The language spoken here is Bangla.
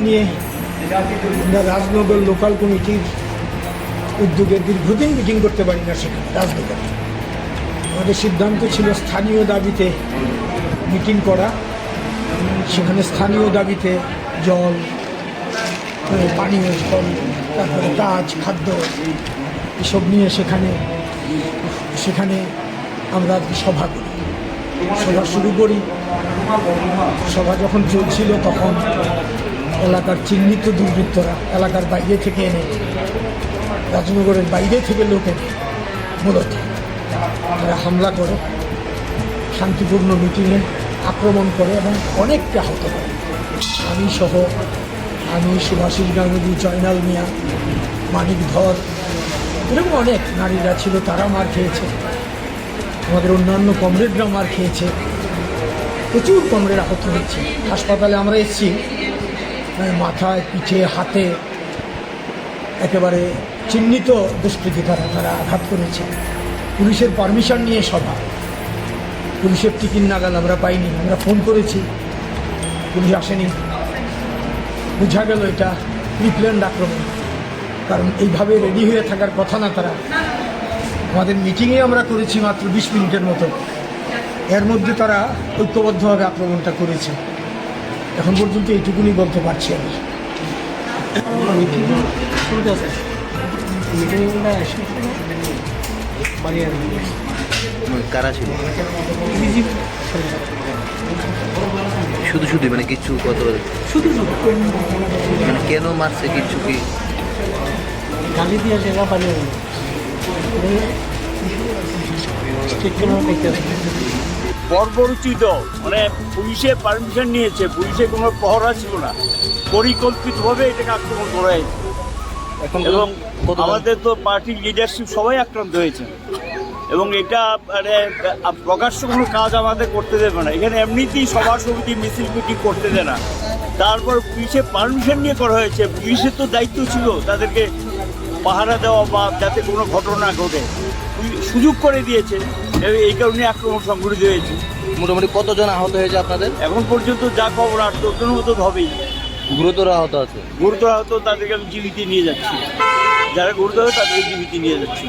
নিয়ে আমরা রাজনগর লোকাল কমিটির উদ্যোগে দীর্ঘদিন মিটিং করতে পারি না সেখানে রাজনগরে। আমাদের সিদ্ধান্ত ছিল স্থানীয় দাবিতে মিটিং করা, সেখানে স্থানীয় দাবিতে জল, পানীয় জল, তারপরে কাজ, খাদ্য এসব নিয়ে সেখানে আমরা সভা করি। সভা শুরু করি, সভা যখন চলছিল তখন এলাকার চিহ্নিত দুর্বৃত্তরা এলাকার বাইরে থেকে এনে, রাজনগরের বাইরে থেকে লোক এনে মূলত তারা হামলা করে, শান্তিপূর্ণ মিটিংয়ে আক্রমণ করে এবং অনেককে আহত করে। আমি সুভাষিস গাঙ্গুলি, জয়নাল মিয়া, মানিক ধর, এরকম অনেক নারীরা ছিল, তারা মার খেয়েছে। আমাদের অন্যান্য কমরেডরা মার খেয়েছে, প্রচুর কমরেড আহত হয়েছে। হাসপাতালে আমরা এসেছি, মাথায়, পিঠে, হাতে একেবারে চিহ্নিত দুষ্কৃতী তারা আঘাত করেছে। পুলিশের পারমিশন নিয়ে সভা, পুলিশের টিকিট নাগাল আমরা পাইনি। আমরা ফোন করেছি, পুলিশ আসেনি। বোঝা গেল এটা প্রিপ্ল্যান্ড আক্রমণ, কারণ এইভাবে রেডি হয়ে থাকার কথা না তারা। আমাদের মিটিংয়ে আমরা করেছি মাত্র 20 মিনিটের মতো, এর মধ্যে তারা ঐক্যবদ্ধভাবে আক্রমণটা করেছে। এখন পর্যন্ত এইটুকুনি বলতে পারছি আমি। কারা ছিল? শুধু মানে কিছু কত শুধু মানে কেন মারছে কিছু কি গালি দিয়ে জায়গা পালিয়ে বর্বরচিত, মানে পুলিশের পারমিশন নিয়েছে, পুলিশের কোনো প্রহরা ছিল না, পরিকল্পিতভাবে এটাকে আক্রমণ করা হয়েছে। এবং আমাদের তো পার্টির লিডারশিপ সবাই আক্রান্ত হয়েছে, এবং এটা মানে প্রকাশ্য কোনো কাজ আমাদের করতে দেবে না। এখানে এমনিতেই সভা সমিতি মিছিল মিটিং করতে দেয় না, তারপর পুলিশের পারমিশন নিয়ে করা হয়েছে। পুলিশের তো দায়িত্ব ছিল তাদেরকে পাহারা দেওয়া বা যাতে কোনো ঘটনা ঘটে, সুযোগ করে দিয়েছে, এই কারণে আক্রমণ সংঘটিত হয়েছে। মোটামুটি কতজন আহত হয়েছে আপনাদের? এখন পর্যন্ত যা খবর 8-10 জনের মতো হবেই। গুরুতর আহত আছে? গুরুতর আহত তাদেরকে আমি জীবিত নিয়ে যাচ্ছি, যারা গুরুতর তাদেরকে জীবিত নিয়ে যাচ্ছি।